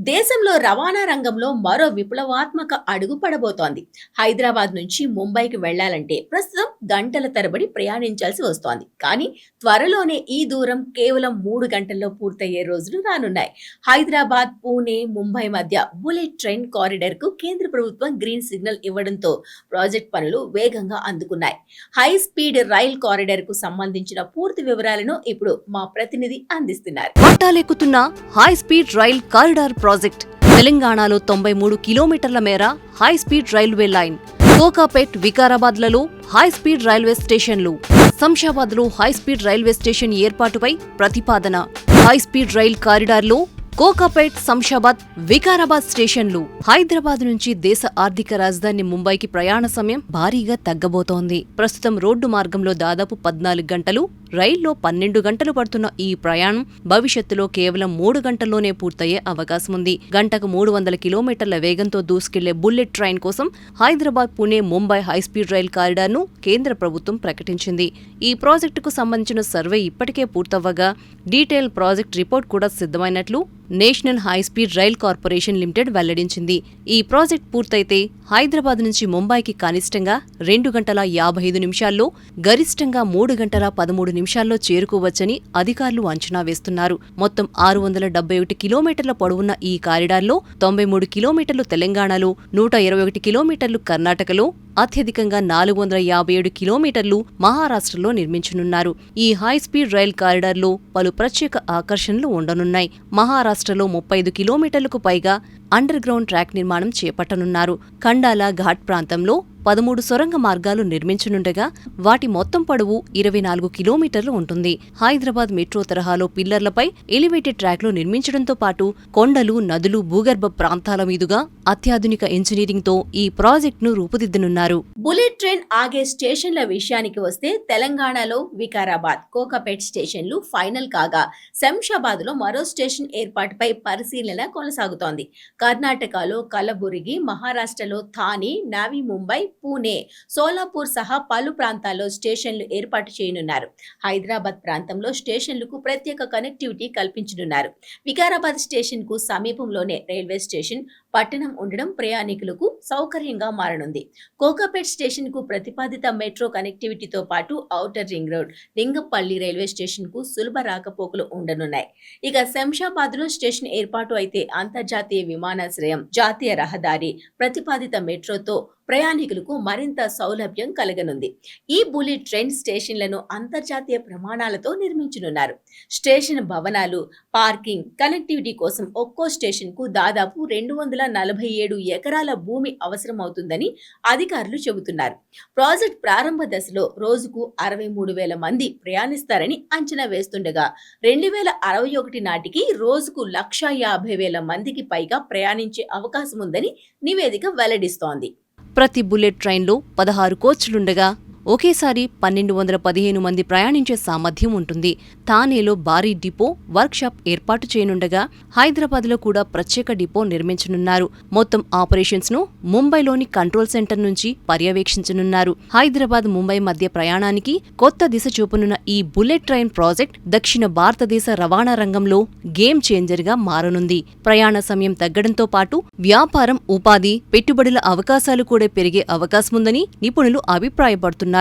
దేశంలో రవాణా రంగంలో మరో విప్లవాత్మక అడుగు పడబోతోంది. హైదరాబాద్ నుంచి ముంబైకి వెళ్లాలంటే ప్రస్తుతం గంటల తరబడి ప్రయాణించాల్సి వస్తోంది. కానీ త్వరలోనే ఈ దూరం కేవలం 3 గంటల్లో పూర్తయ్యే రోజులు రానున్నాయి. హైదరాబాద్, పూణే, ముంబై మధ్య బుల్లెట్ ట్రైన్ కారిడార్ కు కేంద్ర ప్రభుత్వం గ్రీన్ సిగ్నల్ ఇవ్వడంతో ప్రాజెక్ట్ పనులు వేగంగా అందుకున్నాయి. హై స్పీడ్ రైల్ కారిడార్ కు సంబంధించిన పూర్తి వివరాలను ఇప్పుడు మా ప్రతినిధి అందిస్తున్నారు. పట్టాలెక్కుతున్న high speed rail corridor project తెలంగాణలో 93 కిలోమీటర్ల మేర high speed railway line, Kokapet, వికారాబాద్లలో హై స్పీడ్ రైల్వే స్టేషన్లు, శంషాబాద్లో హై స్పీడ్ రైల్వే స్టేషన్ ఏర్పాటుపై ప్రతిపాదన. హై స్పీడ్ రైల్ కారిడార్లో కోకాపేట్, శంషాబాద్, వికారాబాద్ స్టేషన్లు. హైదరాబాద్ నుంచి దేశ ఆర్థిక రాజధాని ముంబైకి ప్రయాణ సమయం భారీగా తగ్గబోతోంది. ప్రస్తుతం రోడ్డు మార్గంలో దాదాపు 14 గంటలు, రైల్లో 12 గంటలు పడుతున్న ఈ ప్రయాణం భవిష్యత్తులో కేవలం 3 గంటల్లోనే పూర్తయ్యే అవకాశముంది. గంటకు 300 కిలోమీటర్ల వేగంతో దూసుకెళ్లే బుల్లెట్ ట్రైన్ కోసం హైదరాబాద్, పుణె, ముంబై హైస్పీడ్ రైల్ కారిడార్ను కేంద్ర ప్రభుత్వం ప్రకటించింది. ఈ ప్రాజెక్టుకు సంబంధించిన సర్వే ఇప్పటికే పూర్తవ్వగా డీటెయిల్ ప్రాజెక్ట్ రిపోర్ట్ కూడా సిద్ధమైనట్లు national high speed rail corporation limited వెల్లడించింది. ఈ ప్రాజెక్ట్ పూర్తయితే హైదరాబాద్ నుంచి ముంబైకి కనిష్టంగా 2 గంటల 55 నిమిషాల్లో, గరిష్టంగా 3 గంటల 13 నిమిషాల్లో చేరుకోవచ్చని అధికారులు అంచనా వేస్తున్నారు. మొత్తం 671 కిలోమీటర్ల పొడవున్న ఈ కారిడార్లో 93 కిలోమీటర్లు తెలంగాణలో, 121 కిలోమీటర్లు కర్ణాటకలో, అత్యధికంగా 457 కిలోమీటర్లు మహారాష్ట్రలో నిర్మించనున్నారు. ఈ హైస్పీడ్ రైల్ కారిడార్లో పలు ప్రత్యేక ఆకర్షణలు ఉండనున్నాయి. మహారాష్ట్రలో 35 కిలోమీటర్లకు పైగా అండర్ గ్రౌండ్ ట్రాక్ నిర్మాణం చేపట్టనున్నారు. ఖండాలా ఘాట్ ప్రాంతంలో 13 సొరంగ మార్గాలు నిర్మించనుండగా వాటి మొత్తం పొడవు 24 కిలోమీటర్లు ఉంటుంది. హైదరాబాద్ మెట్రో తరహాలో పిల్లర్లపై ఎలివేటెడ్ ట్రాక్లు నిర్మించడంతో పాటు కొండలు, నదులు, భూగర్భ ప్రాంతాల మీదుగా అత్యాధునిక ఇంజనీరింగ్తో ఈ ప్రాజెక్టును రూపుదిద్దనున్నారు. బుల్లెట్ ట్రైన్ ఆగే స్టేషన్ల విషయానికి వస్తే తెలంగాణలో వికారాబాద్, కోకాపేట్ స్టేషన్లు ఫైనల్ కాగా శంషాబాద్ లో మరో స్టేషన్ ఏర్పాటుపై పరిశీలన కొనసాగుతోంది. కర్ణాటకలో కలబురిగి, మహారాష్ట్రలో థానే, నావీ ముంబై, పూణే, సోలాపూర్ సహా పలు ప్రాంతాల్లో స్టేషన్లు ఏర్పాటు చేయనున్నారు. హైదరాబాద్ ప్రాంతంలో స్టేషన్లకు ప్రత్యేక కనెక్టివిటీ కల్పించనున్నారు. వికారాబాద్ స్టేషన్ కు సమీపంలోనే రైల్వే స్టేషన్, పట్టణం ఉండడం ప్రయాణికులకు సౌకర్యంగా మారనుంది. కోకాపేట్ స్టేషన్ కు ప్రతిపాదిత మెట్రో కనెక్టివిటీతో పాటు outer ring road, Lingampalli railway station కు సులభ రాకపోకలు ఉండనున్నాయి. ఇక శంషాబాద్ లో స్టేషన్ ఏర్పాటు అయితే అంతర్జాతీయ విమానాశ్రయం, జాతీయ రహదారి, ప్రతిపాదిత మెట్రోతో ప్రయాణికులకు మరింత సౌలభ్యం కలగనుంది. ఈ బుల్లెట్ ట్రైన్ స్టేషన్లను అంతర్జాతీయ ప్రమాణాలతో నిర్మించనున్నారు. స్టేషన్ భవనాలు, పార్కింగ్, కనెక్టివిటీ కోసం ఒక్కో స్టేషన్ కు దాదాపు 247 ఎకరాల భూమి అవసరమవుతుందని అధికారులు చెబుతున్నారు. ప్రాజెక్ట్ ప్రారంభ దశలో రోజుకు 63,000 మంది ప్రయాణిస్తారని అంచనా వేస్తుండగా 2061 నాటికి రోజుకు 150,000 మందికి పైగా ప్రయాణించే అవకాశం ఉందని నివేదిక వెల్లడిస్తోంది. ప్రతి బుల్లెట్ ట్రైన్లో 16 కోచ్లుండగా ఒకేసారి 1,215 మంది ప్రయాణించే సామర్థ్యం ఉంటుంది. థానేలో భారీ డిపో, వర్క్షాప్ ఏర్పాటు చేయనుండగా హైదరాబాద్లో కూడా ప్రత్యేక డిపో నిర్మించనున్నారు. మొత్తం ఆపరేషన్స్ ను ముంబైలోని కంట్రోల్ సెంటర్ నుంచి పర్యవేక్షించనున్నారు. హైదరాబాద్, ముంబై మధ్య ప్రయాణానికి కొత్త దిశ చూపనున్న ఈ బుల్లెట్ ట్రైన్ ప్రాజెక్ట్ దక్షిణ భారతదేశ రవాణా రంగంలో గేమ్ చేంజర్ గా మారనుంది. ప్రయాణ సమయం తగ్గడంతో పాటు వ్యాపారం, ఉపాధి, పెట్టుబడుల అవకాశాలు కూడా పెరిగే అవకాశముందని నిపుణులు అభిప్రాయపడుతున్నారు.